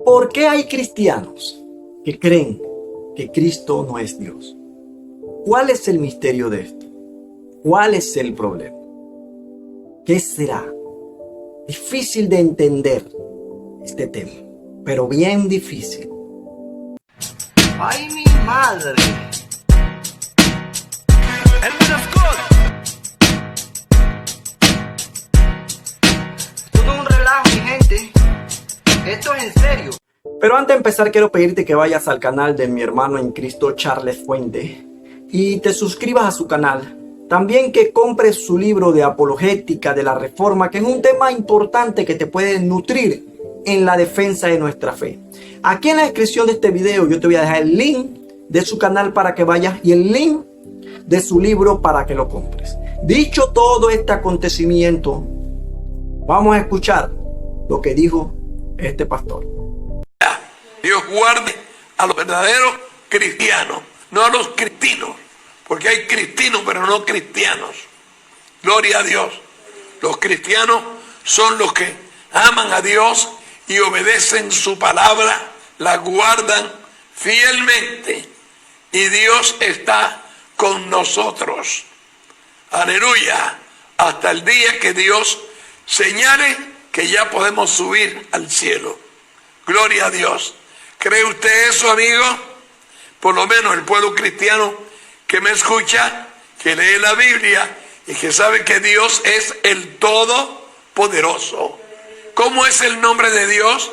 ¿Por qué hay cristianos que creen que Cristo no es Dios? ¿Cuál es el misterio de esto? ¿Cuál es el problema? ¿Qué será? Difícil de entender este tema, pero bien difícil. ¡Ay, mi madre! Todo un relajo, mi gente. Esto es en serio. Pero antes de empezar, quiero pedirte que vayas al canal de mi hermano en Cristo, Charles Fuente, y te suscribas a su canal. También que compres su libro de apologética de la Reforma, que es un tema importante que te puede nutrir en la defensa de nuestra fe. Aquí en la descripción de este video yo te voy a dejar el link de su canal para que vayas y el link de su libro para que lo compres. Dicho todo este acontecimiento, vamos a escuchar lo que dijo este pastor. Dios guarde a los verdaderos cristianos, no a los cristinos, porque hay cristinos pero no cristianos. Gloria a Dios. Los cristianos son los que aman a Dios y obedecen su palabra, la guardan fielmente y Dios está con nosotros. Aleluya. Hasta el día que Dios señale que ya podemos subir al cielo. Gloria a Dios. ¿Cree usted eso, amigo? Por lo menos el pueblo cristiano que me escucha, que lee la Biblia y que sabe que Dios es el Todopoderoso. ¿Cómo es el nombre de Dios?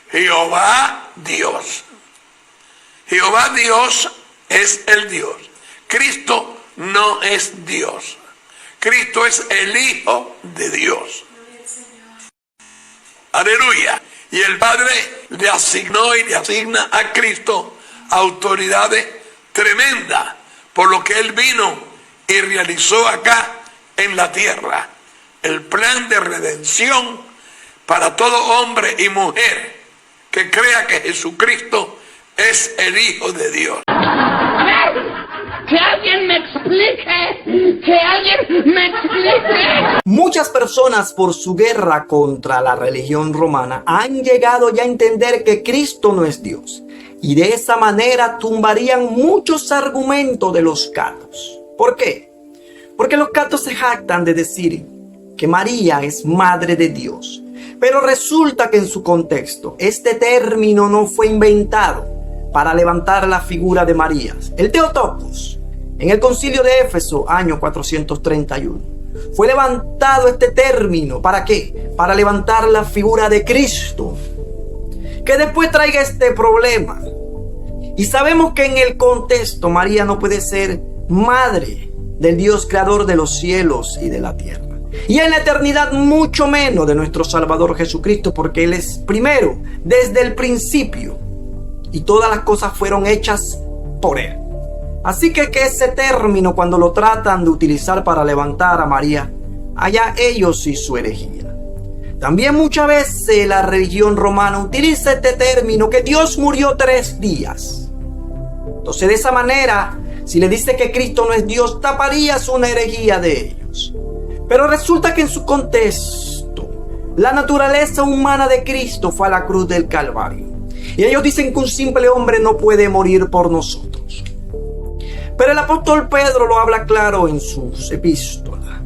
Jehová Dios. Jehová Dios es el Dios. Cristo no es Dios. Cristo es el Hijo de Dios. Aleluya. Y el Padre le asignó y le asigna a Cristo autoridades tremendas por lo que Él vino y realizó acá en la tierra. El plan de redención para todo hombre y mujer que crea que Jesucristo es el Hijo de Dios. Que alguien me explique, que alguien me explique. Muchas personas por su guerra contra la religión romana han llegado ya a entender que Cristo no es Dios. Y de esa manera tumbarían muchos argumentos de los catos. ¿Por qué? Porque los catos se jactan de decir que María es madre de Dios. Pero resulta que en su contexto este término no fue inventado para levantar la figura de María. El Theotokos, en el concilio de Éfeso, año 431, fue levantado este término. ¿Para qué? Para levantar la figura de Cristo, que después traiga este problema. Y sabemos que en el contexto María no puede ser madre del Dios creador de los cielos y de la tierra. Y en la eternidad mucho menos de nuestro Salvador Jesucristo, porque Él es primero desde el principio. Y todas las cosas fueron hechas por Él. Así que ese término, cuando lo tratan de utilizar para levantar a María, allá ellos y su herejía. También muchas veces la religión romana utiliza este término, que Dios murió 3 días. Entonces de esa manera, si le dice que Cristo no es Dios, taparías una herejía de ellos. Pero resulta que en su contexto, la naturaleza humana de Cristo fue a la cruz del Calvario. Y ellos dicen que un simple hombre no puede morir por nosotros. Pero el apóstol Pedro lo habla claro en sus epístolas.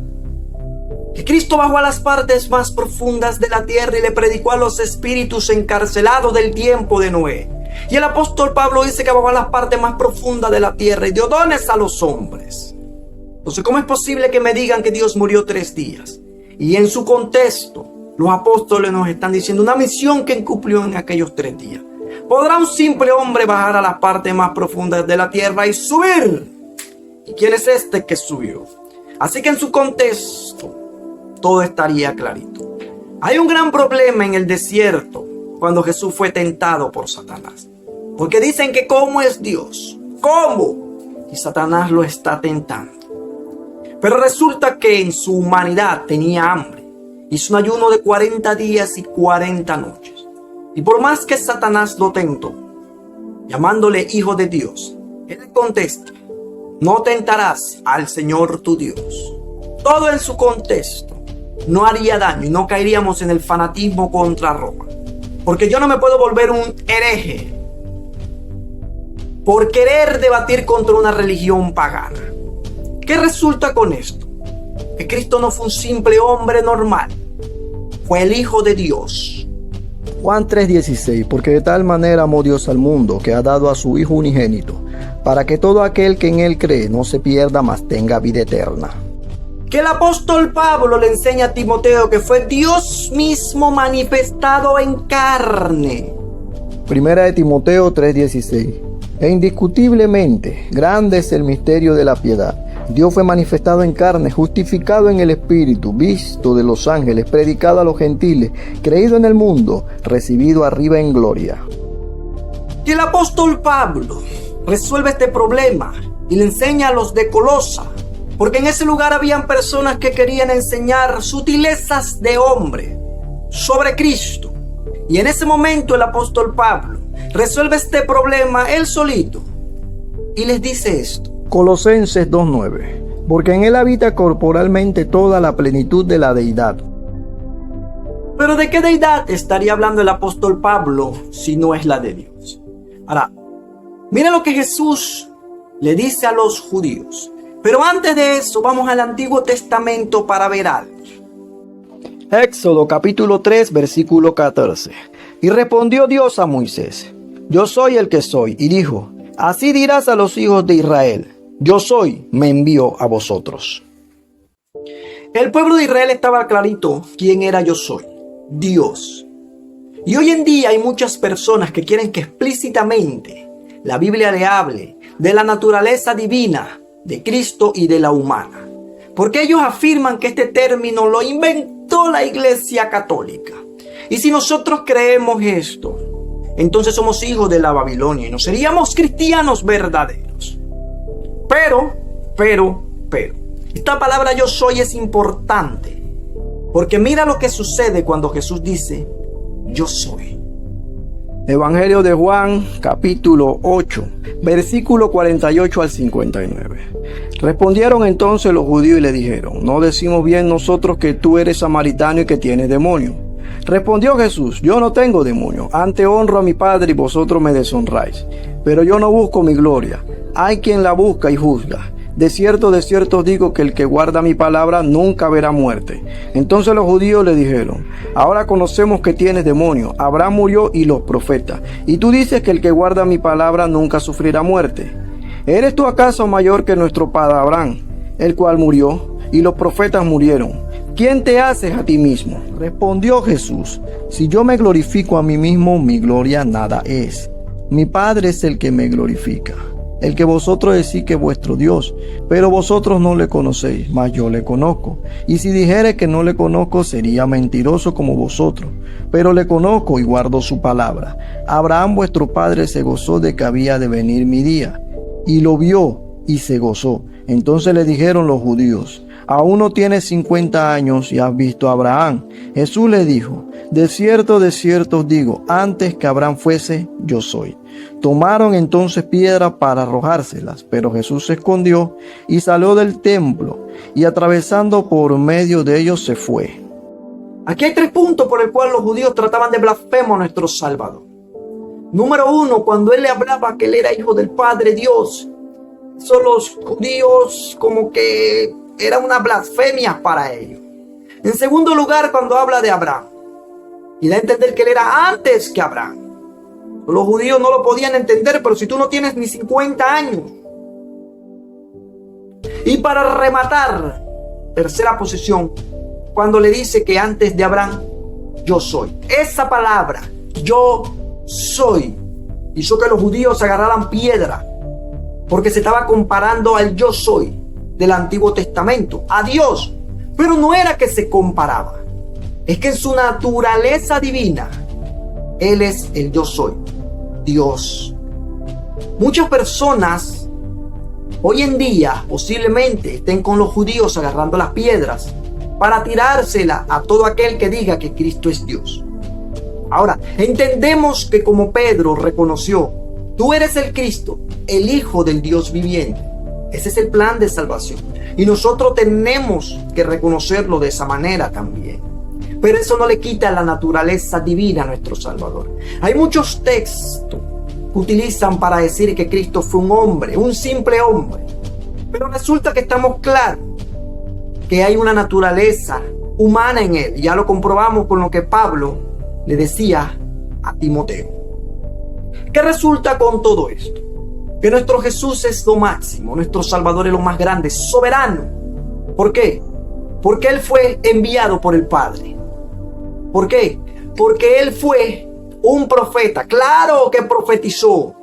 Que Cristo bajó a las partes más profundas de la tierra y le predicó a los espíritus encarcelados del tiempo de Noé. Y el apóstol Pablo dice que bajó a las partes más profundas de la tierra y dio dones a los hombres. Entonces, ¿cómo es posible que me digan que Dios murió 3 días? Y en su contexto, los apóstoles nos están diciendo una misión que cumplió en aquellos 3 días. ¿Podrá un simple hombre bajar a las partes más profundas de la tierra y subir? ¿Y quién es este que subió? Así que en su contexto, todo estaría clarito. Hay un gran problema en el desierto cuando Jesús fue tentado por Satanás. Porque dicen que ¿cómo es Dios? ¿Cómo? Y Satanás lo está tentando. Pero resulta que en su humanidad tenía hambre. Hizo un ayuno de 40 días y 40 noches. Y por más que Satanás lo tentó, llamándole hijo de Dios, él le contesta: no tentarás al Señor tu Dios. Todo en su contexto no haría daño y no caeríamos en el fanatismo contra Roma. Porque yo no me puedo volver un hereje por querer debatir contra una religión pagana. ¿Qué resulta con esto? Que Cristo no fue un simple hombre normal. Fue el Hijo de Dios. Juan 3:16, porque de tal manera amó Dios al mundo, que ha dado a su Hijo unigénito, para que todo aquel que en él cree no se pierda, mas tenga vida eterna. Que el apóstol Pablo le enseña a Timoteo que fue Dios mismo manifestado en carne. Primera de Timoteo 3:16. E indiscutiblemente grande es el misterio de la piedad. Dios fue manifestado en carne, justificado en el Espíritu, visto de los ángeles, predicado a los gentiles, creído en el mundo, recibido arriba en gloria. Que el apóstol Pablo resuelve este problema y le enseña a los de Colosa, porque en ese lugar habían personas que querían enseñar sutilezas de hombre sobre Cristo. Y en ese momento el apóstol Pablo resuelve este problema él solito y les dice esto. Colosenses 2:9. Porque en él habita corporalmente toda la plenitud de la deidad. Pero ¿de qué deidad estaría hablando el apóstol Pablo si no es la de Dios? Ahora, miren lo que Jesús le dice a los judíos. Pero antes de eso, vamos al Antiguo Testamento para ver algo. Éxodo capítulo 3, versículo 14. Y respondió Dios a Moisés: Yo soy el que soy. Y dijo: Así dirás a los hijos de Israel: Yo soy, me envío a vosotros. El pueblo de Israel estaba clarito quién era yo soy, Dios. Y hoy en día hay muchas personas que quieren que explícitamente la Biblia le hable de la naturaleza divina de Cristo y de la humana. Porque ellos afirman que este término lo inventó la Iglesia Católica. Y si nosotros creemos esto, entonces somos hijos de la Babilonia y no seríamos cristianos verdaderos. Pero, esta palabra yo soy es importante. Porque mira lo que sucede cuando Jesús dice, yo soy. Evangelio de Juan, capítulo 8, versículo 48 al 59. Respondieron entonces los judíos y le dijeron: ¿No decimos bien nosotros que tú eres samaritano y que tienes demonio? Respondió Jesús: Yo no tengo demonio, antes honro a mi Padre y vosotros me deshonráis. Pero yo no busco mi gloria, hay quien la busca y juzga. De cierto os digo que el que guarda mi palabra nunca verá muerte. Entonces los judíos le dijeron: Ahora conocemos que tienes demonio. Abraham murió y los profetas, y tú dices que el que guarda mi palabra nunca sufrirá muerte. ¿Eres tú acaso mayor que nuestro padre Abraham, el cual murió, y los profetas murieron? ¿Quién te haces a ti mismo? Respondió Jesús: Si yo me glorifico a mí mismo, mi gloria nada es. Mi Padre es el que me glorifica, el que vosotros decís que es vuestro Dios, pero vosotros no le conocéis, mas yo le conozco. Y si dijere que no le conozco, sería mentiroso como vosotros, pero le conozco y guardo su palabra. Abraham vuestro padre se gozó de que había de venir mi día, y lo vio y se gozó. Entonces le dijeron los judíos: Aún no tienes 50 años y has visto a Abraham. Jesús le dijo: De cierto os digo, antes que Abraham fuese, yo soy. Tomaron entonces piedras para arrojárselas, pero Jesús se escondió y salió del templo, y atravesando por medio de ellos se fue. Aquí hay 3 puntos por el cual los judíos trataban de blasfemo a nuestro Salvador. Número 1, cuando él le hablaba que él era hijo del Padre Dios, eso los judíos como que era una blasfemia para ellos. En segundo lugar, cuando habla de Abraham y da a entender que él era antes que Abraham. Los judíos no lo podían entender, pero si tú no tienes ni 50 años. Y para rematar, tercera posición, cuando le dice que antes de Abraham, yo soy. Esa palabra, yo soy, hizo que los judíos agarraran piedra, porque se estaba comparando al yo soy del Antiguo Testamento, a Dios. Pero no era que se comparaba, es que en su naturaleza divina, Él es el yo soy, Dios. Muchas personas hoy en día posiblemente estén con los judíos agarrando las piedras para tirársela a todo aquel que diga que Cristo es Dios. Ahora, entendemos que como Pedro reconoció, tú eres el Cristo, el Hijo del Dios viviente. Ese es el plan de salvación. Y nosotros tenemos que reconocerlo de esa manera también. Pero eso no le quita la naturaleza divina a nuestro Salvador. Hay muchos textos que utilizan para decir que Cristo fue un hombre, un simple hombre. Pero resulta que estamos claros que hay una naturaleza humana en él. Ya lo comprobamos con lo que Pablo le decía a Timoteo. ¿Qué resulta con todo esto? Que nuestro Jesús es lo máximo, nuestro Salvador es lo más grande, soberano. ¿Por qué? Porque Él fue enviado por el Padre. ¿Por qué? Porque Él fue un profeta. Claro que profetizó.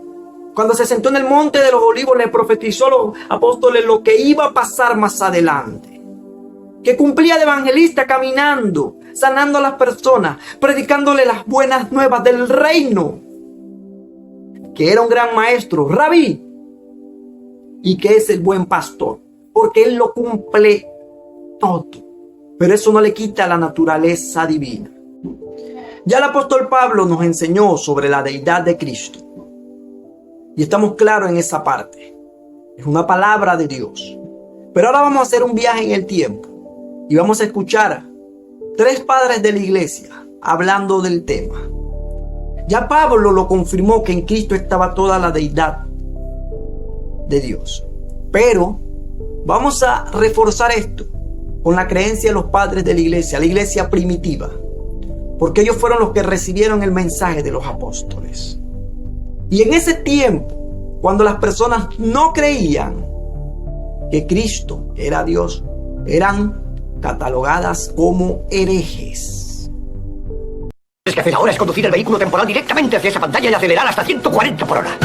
Cuando se sentó en el monte de los olivos, le profetizó a los apóstoles lo que iba a pasar más adelante. Que cumplía de evangelista caminando, sanando a las personas, predicándole las buenas nuevas del reino. Que era un gran maestro, rabí, y que es el buen pastor, porque Él lo cumple todo. Pero eso no le quita la naturaleza divina. Ya el apóstol Pablo nos enseñó sobre la deidad de Cristo. Y estamos claros en esa parte. Es una palabra de Dios. Pero ahora vamos a hacer un viaje en el tiempo. Y vamos a escuchar 3 padres de la iglesia hablando del tema. Ya Pablo lo confirmó que en Cristo estaba toda la deidad de Dios. Pero vamos a reforzar esto con la creencia de los padres de la iglesia primitiva. Porque ellos fueron los que recibieron el mensaje de los apóstoles. Y en ese tiempo, cuando las personas no creían que Cristo era Dios, eran catalogadas como herejes. Lo que hacer ahora es conducir el vehículo temporal directamente hacia esa pantalla y acelerar hasta 140 por hora.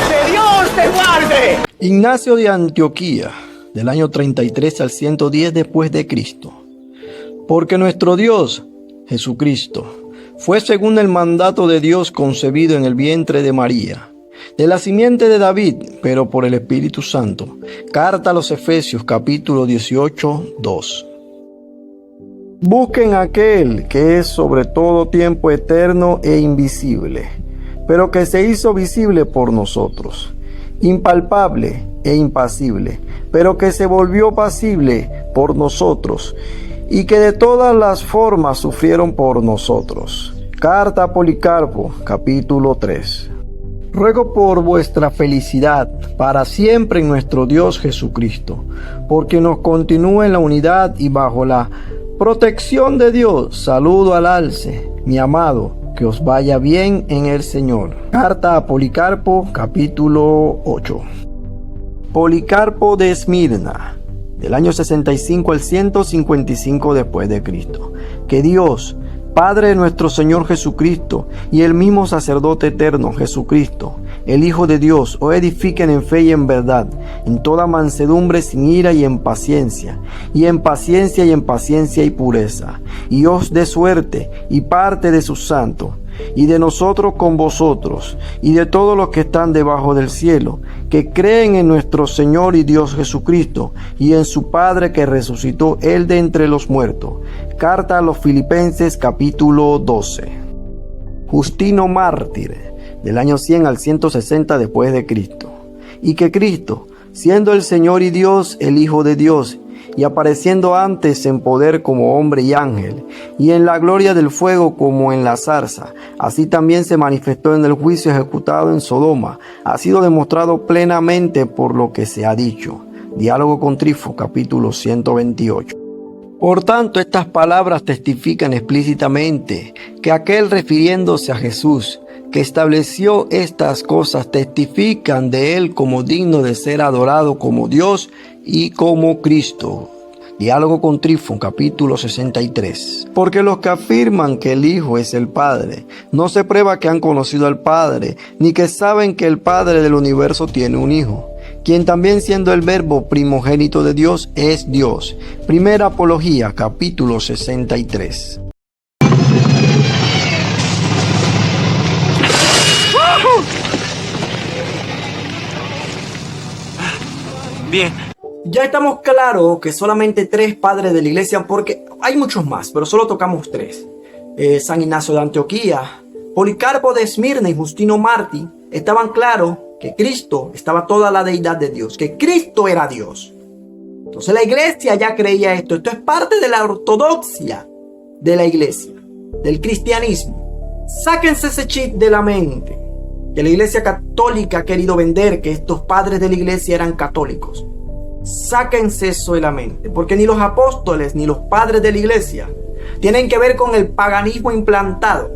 ¡Que Dios te guarde! Ignacio de Antioquía, del año 33 al 110 después de Cristo. Porque nuestro Dios, Jesucristo, fue según el mandato de Dios concebido en el vientre de María, de la simiente de David, pero por el Espíritu Santo. Carta a los Efesios, capítulo 18, 2. Busquen aquel que es sobre todo tiempo eterno e invisible, pero que se hizo visible por nosotros, impalpable e impasible, pero que se volvió pasible por nosotros, y que de todas las formas sufrieron por nosotros. Carta a Policarpo, capítulo 3. Ruego por vuestra felicidad para siempre en nuestro Dios Jesucristo, porque nos continúe en la unidad y bajo la protección de Dios. Saludo al alce, mi amado, que os vaya bien en el Señor. Carta a Policarpo, capítulo 8. Policarpo de Esmirna, del año 65 al 155 después de Cristo. Que Dios, Padre de nuestro Señor Jesucristo, y el mismo sacerdote eterno, Jesucristo, el Hijo de Dios, os edifiquen en fe y en verdad, en toda mansedumbre, sin ira y en paciencia, y en paciencia y pureza, y os dé suerte y parte de sus santos, y de nosotros con vosotros, y de todos los que están debajo del cielo, que creen en nuestro Señor y Dios Jesucristo, y en su Padre que resucitó Él de entre los muertos. Carta a los Filipenses, capítulo 12. Justino mártir, del año 100 al 160 después de Cristo. Y que Cristo, siendo el Señor y Dios, el Hijo de Dios, y apareciendo antes en poder como hombre y ángel, y en la gloria del fuego como en la zarza, así también se manifestó en el juicio ejecutado en Sodoma, ha sido demostrado plenamente por lo que se ha dicho. Diálogo con Trifo, capítulo 128. Por tanto, estas palabras testifican explícitamente que aquel, refiriéndose a Jesús, que estableció estas cosas, testifican de él como digno de ser adorado como Dios y como Cristo. Diálogo con Trifón, capítulo 63. Porque los que afirman que el Hijo es el Padre, no se prueba que han conocido al Padre, ni que saben que el Padre del universo tiene un Hijo, quien también siendo el Verbo primogénito de Dios es Dios. Primera Apología, capítulo 63. Bien. Ya estamos claros que solamente 3 padres de la iglesia, porque hay muchos más, pero solo tocamos 3. San Ignacio de Antioquía, Policarpo de Esmirna y Justino mártir estaban claros que Cristo estaba toda la deidad de Dios, que Cristo era Dios. Entonces la iglesia ya creía esto. Esto es parte de la ortodoxia de la iglesia, del cristianismo. Sáquense ese chip de la mente que la iglesia católica ha querido vender, que estos padres de la iglesia eran católicos. Sáquense eso de la mente, porque ni los apóstoles ni los padres de la iglesia tienen que ver con el paganismo implantado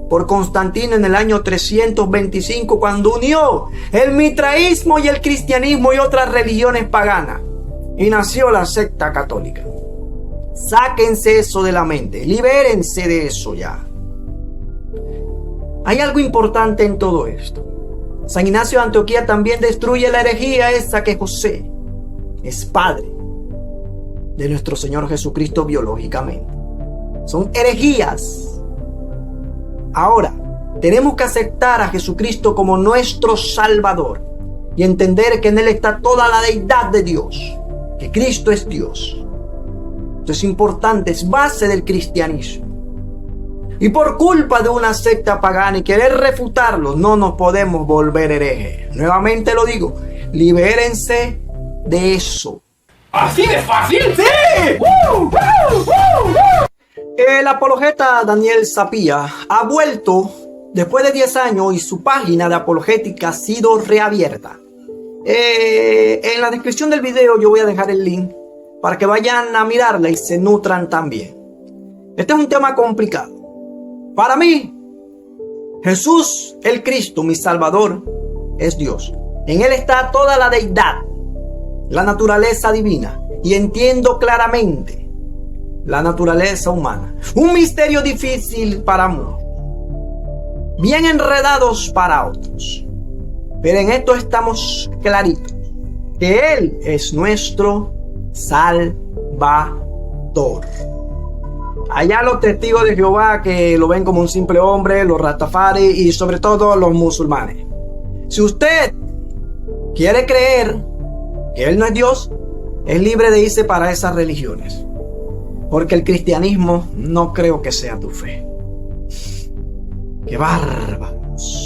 por Constantino en el año 325, cuando unió el mitraísmo y el cristianismo y otras religiones paganas, y nació la secta católica. Sáquense eso de la mente, libérense de eso ya. Hay algo importante en todo esto. San Ignacio de Antioquía también destruye la herejía esa que José es padre de nuestro Señor Jesucristo biológicamente. Son herejías. Ahora, tenemos que aceptar a Jesucristo como nuestro Salvador y entender que en Él está toda la deidad de Dios, que Cristo es Dios. Esto es importante, es base del cristianismo. Y por culpa de una secta pagana y querer refutarlo, no nos podemos volver herejes. Nuevamente lo digo, libérense de eso. ¿Así de fácil? ¡Sí! El apologeta Daniel Sapia ha vuelto después de 10 años y su página de apologética ha sido reabierta. En la descripción del video yo voy a dejar el link para que vayan a mirarla y se nutran también. Este es un tema complicado. Para mí, Jesús, el Cristo, mi Salvador, es Dios. En Él está toda la deidad, la naturaleza divina, y entiendo claramente la naturaleza humana. Un misterio difícil para muchos, bien enredados para otros, pero en esto estamos claritos, que Él es nuestro Salvador. Allá los testigos de Jehová, que lo ven como un simple hombre, los Rastafari y sobre todo los musulmanes. Si usted quiere creer que Él no es Dios, es libre de irse para esas religiones, porque el cristianismo no creo que sea tu fe. ¡Qué bárbaros!